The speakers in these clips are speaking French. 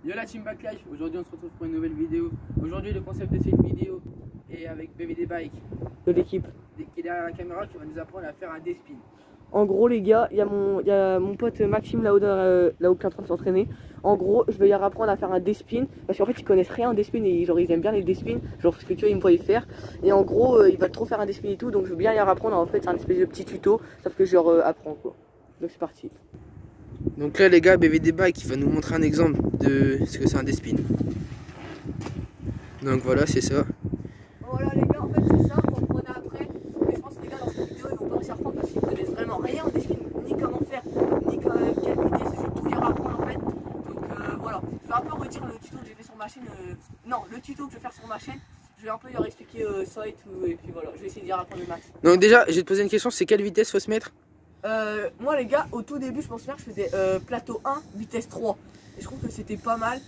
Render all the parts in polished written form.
Yo la team Backlife, aujourd'hui on se retrouve pour une nouvelle vidéo. Aujourd'hui le concept de cette vidéo est avec BVD Bike de l'équipe qui est derrière la caméra qui va nous apprendre à faire un D-spin. En gros les gars, il y a mon pote Maxime là-haut qui est en train de s'entraîner. En gros je vais leur apprendre à faire un D-spin parce qu'en fait ils connaissent rien en D-spin et genre ils aiment bien les D-spin, genre parce que tu vois ils me voient faire. Et en gros ils veulent trop faire un D-spin et tout, donc je veux bien leur apprendre. En fait c'est un espèce de petit tuto, sauf que je leur apprends quoi. Donc c'est parti. Donc là les gars, BVD Bike va nous montrer un exemple de ce que c'est un D-spin. Donc voilà, c'est ça. Voilà les gars, en fait c'est ça, on le prenait après. Mais je pense que les gars dans cette vidéo ils vont pas aussi apprendre parce qu'ils connaissent vraiment rien en D-spin, ni comment faire, ni quelle vitesse, je vais tout leur apprendre en fait. Donc voilà, je vais un peu redire le tuto que j'ai fait sur ma chaîne. Non, le tuto que je vais faire sur ma chaîne, je vais un peu leur expliquer ça et tout. Et puis voilà, je vais essayer d'y apprendre le max. Donc déjà, je vais te poser une question, c'est quelle vitesse faut se mettre? Moi les gars, au tout début je pense bien que je faisais plateau 1, vitesse 3. Et je trouve que c'était pas mal.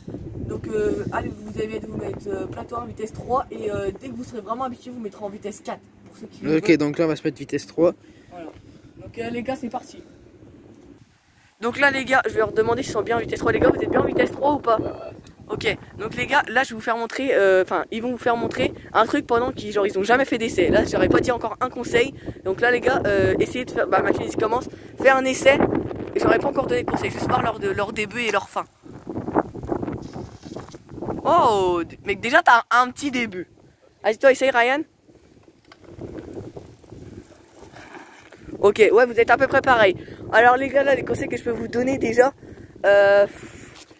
Donc allez, vous avez de vous mettre plateau 1, vitesse 3. Et dès que vous serez vraiment habitué, vous mettrez en vitesse 4. Pour ceux qui Ok, donc là on va se mettre vitesse 3. Voilà. Donc les gars, c'est parti. Donc là les gars, je vais leur demander s'ils sont bien en vitesse 3. Les gars, vous êtes bien en vitesse 3 ou pas? Ok, donc les gars, là je vais vous faire montrer, ils vont vous faire montrer un truc pendant qu'ils genre ils ont jamais fait d'essai. Là j'aurais pas dit encore un conseil. Donc là les gars, essayez de faire, Maxime il commence, faire un essai. Et j'aurais pas encore donné de conseil, juste voir leur début et leur fin. Oh, mec déjà t'as un petit début. Vas-y toi essaye Ryan. Ok, ouais vous êtes à peu près pareil. Alors les gars là les conseils que je peux vous donner déjà.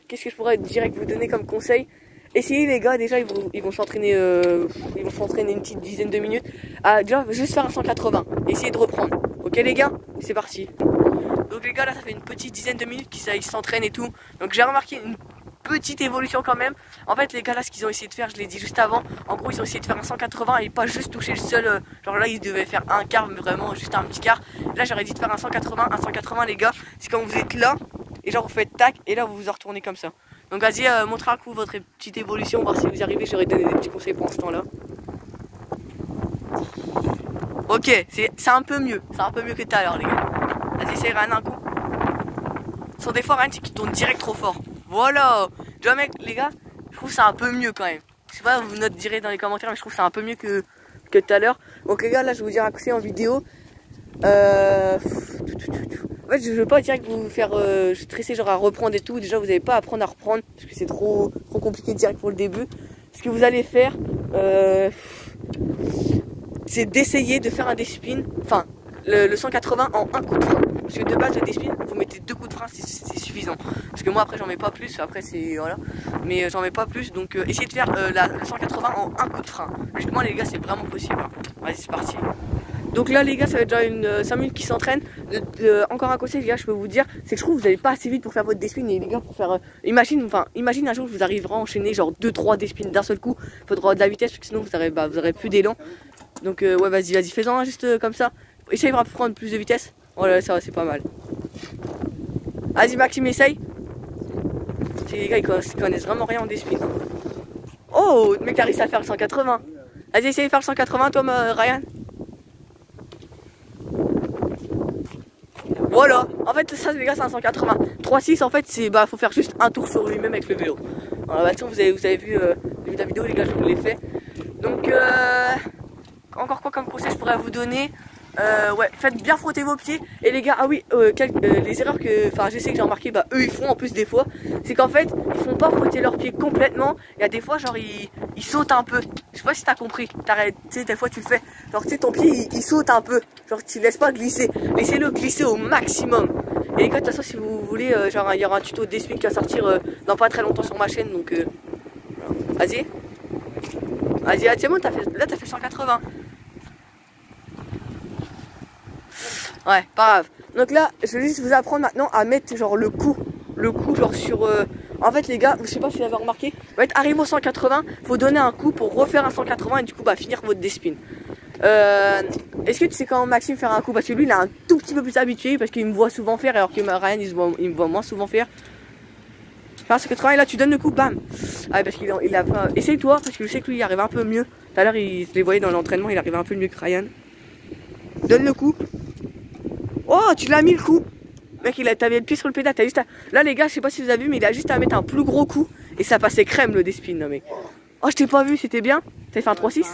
Qu'est-ce que je pourrais direct vous donner comme conseil? Essayez les gars, déjà ils vont s'entraîner une petite dizaine de minutes à déjà juste faire un 180. Essayez de reprendre. Ok les gars, c'est parti. Donc les gars là ça fait une petite dizaine de minutes qu'ils s'entraînent et tout. Donc j'ai remarqué une petite évolution quand même. En fait les gars là ce qu'ils ont essayé de faire, je l'ai dit juste avant, en gros ils ont essayé de faire un 180 et pas juste toucher le seul, genre là ils devaient faire un quart mais vraiment juste un petit quart. Là j'aurais dit de faire un 180 les gars, c'est quand vous êtes là et genre vous faites tac et là vous vous retournez comme ça. Donc vas-y montrez un coup votre petite évolution, voir si vous y arrivez, j'aurais donné des petits conseils pour ce temps là. Ok, c'est un peu mieux que tout à l'heure les gars. Vas-y essaye Ryan un coup. Son défaut Ryan c'est qu'il tourne direct trop fort. Voilà. Tu vois mec les gars, je trouve c'est un peu mieux quand même. Je sais pas, vous note direz dans les commentaires mais je trouve c'est un peu mieux que tout à l'heure. Donc les gars là je vais vous dire un conseil en vidéo. En fait je veux pas direct vous faire stresser genre à reprendre et tout. Déjà vous n'avez pas à apprendre à reprendre parce que c'est trop compliqué direct pour le début. Ce que vous allez faire c'est d'essayer de faire un D-spin, enfin le 180 en un coup de frein. Parce que de base le D-spin vous mettez 2 coups de frein, c'est suffisant. Parce que moi après j'en mets pas plus, après c'est voilà. Mais j'en mets pas plus, donc essayez de faire le 180 en un coup de frein. Logiquement les gars c'est vraiment possible. Vas-y c'est parti. Donc là les gars ça va être déjà une 5 minutes qui s'entraînent. Encore un conseil les gars je peux vous dire, c'est que je trouve que vous n'allez pas assez vite pour faire votre D-spin. Et les gars pour faire imagine un jour vous arriverez à enchaîner genre 2-3 D-spin d'un seul coup. Il faudra de la vitesse parce que sinon vous aurez plus d'élan. Donc ouais vas-y fais-en juste comme ça. Essaye de prendre plus de vitesse. Voilà ça va c'est pas mal. Vas-y Maxime essaye. Les gars ils connaissent vraiment rien en D-spin. Oh le mec t'as réussi à faire le 180. Vas-y essaye de faire le 180 toi Ryan. Voilà, en fait ça les gars c'est un 180. 3.6 en fait c'est faut faire juste un tour sur lui-même avec le vélo. Voilà, vous avez vu la vidéo les gars, je vous l'ai fait. Donc encore quoi comme conseil je pourrais vous donner? Ouais, faites bien frotter vos pieds. Et les gars, ah oui, les erreurs que je sais que j'ai remarqué, eux ils font en plus des fois, c'est qu'en fait ils font pas frotter leurs pieds complètement. Il y a des fois genre ils sautent un peu. Je sais pas si t'as compris. Tu sais des fois tu le fais. Genre tu sais ton pied il saute un peu. Genre tu laisses pas glisser. Laissez-le glisser au maximum. Et les gars de toute façon si vous voulez, genre il y aura un tuto D-spin qui va sortir dans pas très longtemps sur ma chaîne. Donc vas-y. Vas-y, c'est bon, là t'as fait 180. Ouais, pas grave. Donc là, je vais juste vous apprendre maintenant à mettre genre le coup genre sur... En fait les gars, je sais pas si vous avez remarqué, va être arrivé au 180, faut donner un coup pour refaire un 180 et du coup finir votre D-spin. Est-ce que tu sais comment Maxime faire un coup? Parce que lui il est un tout petit peu plus habitué parce qu'il me voit souvent faire alors que Ryan il me voit moins souvent faire. Enfin, 180 et là tu donnes le coup, bam. Ah parce qu'il a pas... Essaye toi parce que je sais que lui il arrive un peu mieux. Tout à l'heure je les voyais dans l'entraînement, il arrivait un peu mieux que Ryan. Donne le coup. Oh, tu l'as mis le coup. Mec, t'avais le pied sur le pédale. Là, les gars, je sais pas si vous avez vu, mais il a juste à mettre un plus gros coup. et ça passait crème le despin, non mais. Oh, je t'ai pas vu, c'était bien? T'as fait un 3-6?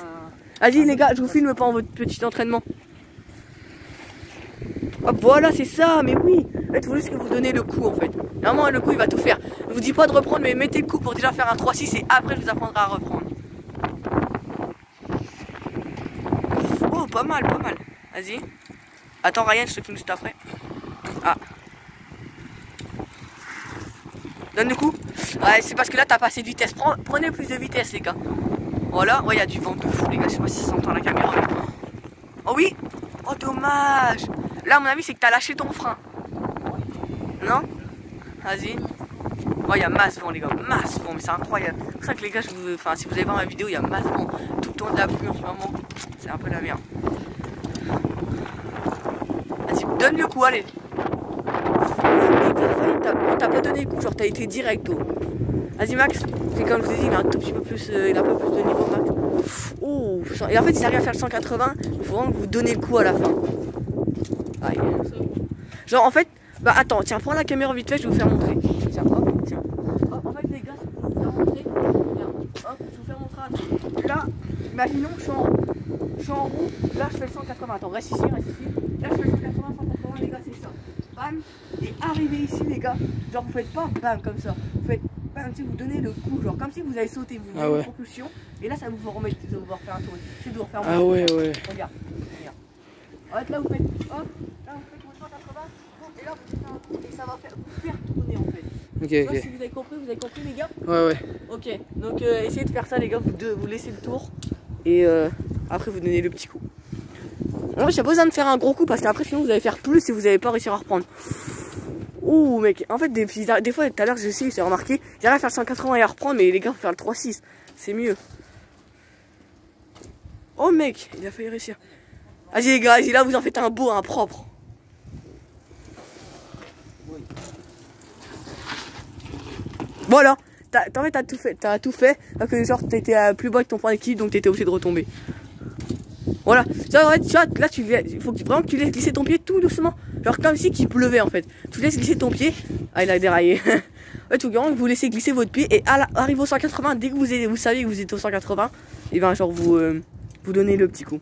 Vas-y les gars, je vous filme pendant votre petit entraînement. Hop, voilà, c'est ça, mais oui. En fait, il faut juste que vous donnez le coup en fait. Vraiment, le coup il va tout faire. Je vous dis pas de reprendre, mais mettez le coup pour déjà faire un 3-6 et après je vous apprendrai à reprendre. Oh, pas mal, pas mal. Vas-y. Attends, Ryan, je te filme juste après. Ah. Donne le coup. Ouais, c'est parce que là, t'as pas assez de vitesse. Prenez plus de vitesse, les gars. Voilà. Ouais, il y a du vent de fou, les gars. Je sais pas si ça s'entend à la caméra. Oh oui. Oh, dommage. Là, à mon avis, c'est que t'as lâché ton frein. Non? Vas-y. Oh, il y a masse vent, les gars. Masse vent, mais c'est incroyable. C'est pour ça que, les gars, enfin, si vous allez voir ma vidéo, il y a masse vent. Tout le temps de la pluie en ce moment. C'est un peu la merde. Vas-y, donne le coup, allez. T'as pas donné le coup, genre t'as été direct. Vas-y Max, c'est comme je vous ai dit, il a un tout petit peu plus, il a un peu plus de niveau Max. Oh, et en fait il arrive à faire le 180, il faut vraiment que vous donnez le coup à la fin. Aïe. Genre en fait, bah attends, tiens, prends la caméra vite fait, je vais vous faire montrer. Tiens, hop, tiens. Hop, en fait les gars, je vais vous faire montrer. Hop, je vais vous faire montrer. Là, imaginons que je suis en roue, là je fais le 180. Attends, reste ici, reste ici. Là je fais le 180, 180, les gars, c'est ça. Bam, et arrivez ici les gars, genre vous faites pas bam comme ça, vous faites bam, tu sais, vous donnez le coup, genre comme si vous avez sauté, vous donnez une propulsion, et là ça vous remet, ça vous refaire un tour, c'est de vous refaire un tour. Ah ouais, ouais. Regarde, regarde. En fait là vous faites, hop, là vous faites votre 180, et là vous faites un tour, et ça va vous faire tourner en fait. Ok, ok. Si vous avez compris les gars? Ouais, ouais. Ok, donc essayez de faire ça les gars, vous laissez le tour, et après vous donnez le petit coup. Non, j'ai pas besoin de faire un gros coup parce qu'après sinon vous allez faire plus et vous n'allez pas réussir à reprendre. Ouh mec, en fait des fois tout à l'heure j'ai remarqué, j'arrive à faire 180 et à reprendre, mais les gars faut faire le 3-6, c'est mieux. Oh mec, il a failli réussir. Vas-y les gars, là vous en faites un beau, un propre. Voilà, en fait t'as tout fait, parce que genre t'étais plus bas que ton point d'équilibre donc t'étais obligé de retomber. Voilà, ça, ouais, tu vois, là il faut vraiment que tu laisses glisser ton pied tout doucement. Genre comme si qu'il pleuvait en fait. Tu laisses glisser ton pied. Ah il a déraillé. Ouais, tout vraiment que vous laissez glisser votre pied et arrive au 180, dès que vous savez que vous êtes au 180, et ben genre vous donnez le petit coup.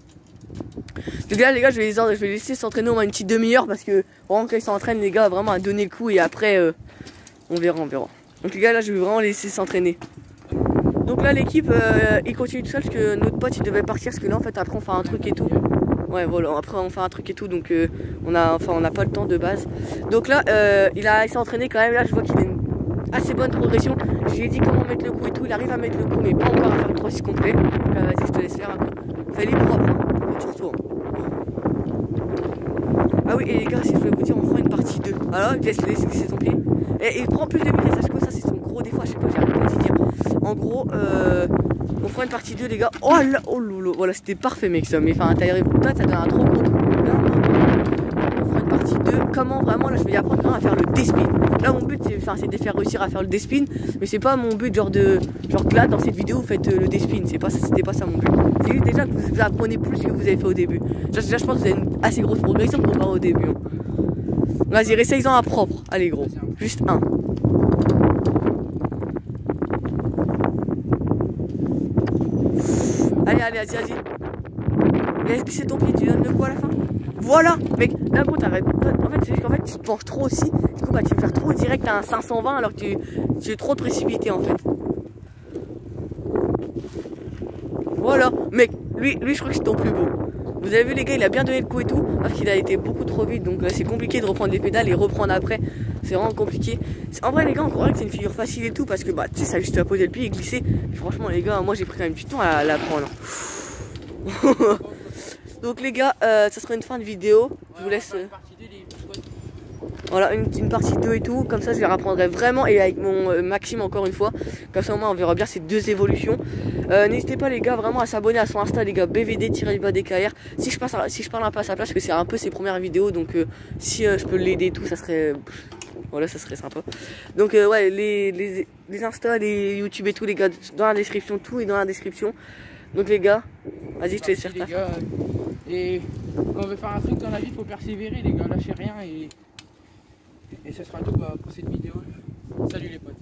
Donc là les gars je vais les laisser s'entraîner au moins une petite demi-heure parce que vraiment quand ils s'entraînent les gars vraiment à donner le coup et après on verra. Donc les gars là je vais vraiment les laisser s'entraîner. Donc là l'équipe il continue tout seul parce que notre pote il devait partir parce que là en fait après on fait un truc et tout. Ouais voilà, après on fait un truc et tout donc on n'a pas le temps de base. Donc là il s'est entraîné quand même, là je vois qu'il a une assez bonne progression. Je lui ai dit comment mettre le coup et tout, il arrive à mettre le coup mais pas encore à faire le 3-6 complet. Donc vas-y je te laisse faire un peu. Fais-les propres, hein. Surtout. Ah oui et les gars si je voulais vous dire on fera une partie 2. Alors laisse glisser ton pied. Et il prend plus de vitesse, à chaque fois ça c'est son gros défaut, à chaque fois j'arrive pas à te dire. En gros, on fera une partie 2 les gars. Oh là, oh lolo, voilà c'était parfait mec ça. Mais enfin toi ça donne un trop gros coup. On fera une partie 2. Comment vraiment là je vais y apprendre à faire le despin. Là mon but c'est de les faire réussir à faire le despin. Mais c'est pas mon but genre que là dans cette vidéo vous faites le despin. C'était pas ça mon but. C'est juste déjà que vous apprenez plus que vous avez fait au début. Déjà je pense que vous avez une assez grosse progression comparé au début. Hein. Vas-y réessaye-en à propre. Allez gros. Juste un. Allez, vas-y. Laisse glisser ton pied, tu donnes le coup à la fin. Voilà, mec, là gros t'arrêtes pas. En fait, c'est juste qu'en fait tu te penches trop aussi. Du coup, bah tu veux faire trop direct à un 520 alors que tu es trop précipité en fait. Voilà, mec, lui je crois que c'est ton plus beau. Vous avez vu les gars, il a bien donné le coup et tout, parce qu'il a été beaucoup trop vite, donc c'est compliqué de reprendre les pédales et reprendre après. C'est vraiment compliqué. En vrai les gars, on croirait que c'est une figure facile et tout, parce que bah tu sais, ça a juste à poser le pied et glisser. Mais franchement les gars, moi j'ai pris quand même du temps à l'apprendre. Donc les gars, ça sera une fin de vidéo. Je vous laisse. Voilà, une partie 2 et tout, comme ça je les rapprendrai vraiment et avec mon Maxime encore une fois. Comme ça au moins on verra bien ces deux évolutions. N'hésitez pas les gars vraiment à s'abonner à son Insta les gars, BVD-DKR. Si je parle un peu à sa place parce que c'est un peu ses premières vidéos, donc si je peux l'aider et tout, ça serait... Voilà, ça serait sympa. Donc ouais, les Insta, les YouTube et tout les gars, dans la description, tout est dans la description. Donc les gars, vas-y je te laisse faire ça. Et quand on veut faire un truc dans la vie, il faut persévérer les gars, lâchez rien et ce sera tout pour cette vidéo. Salut les potes.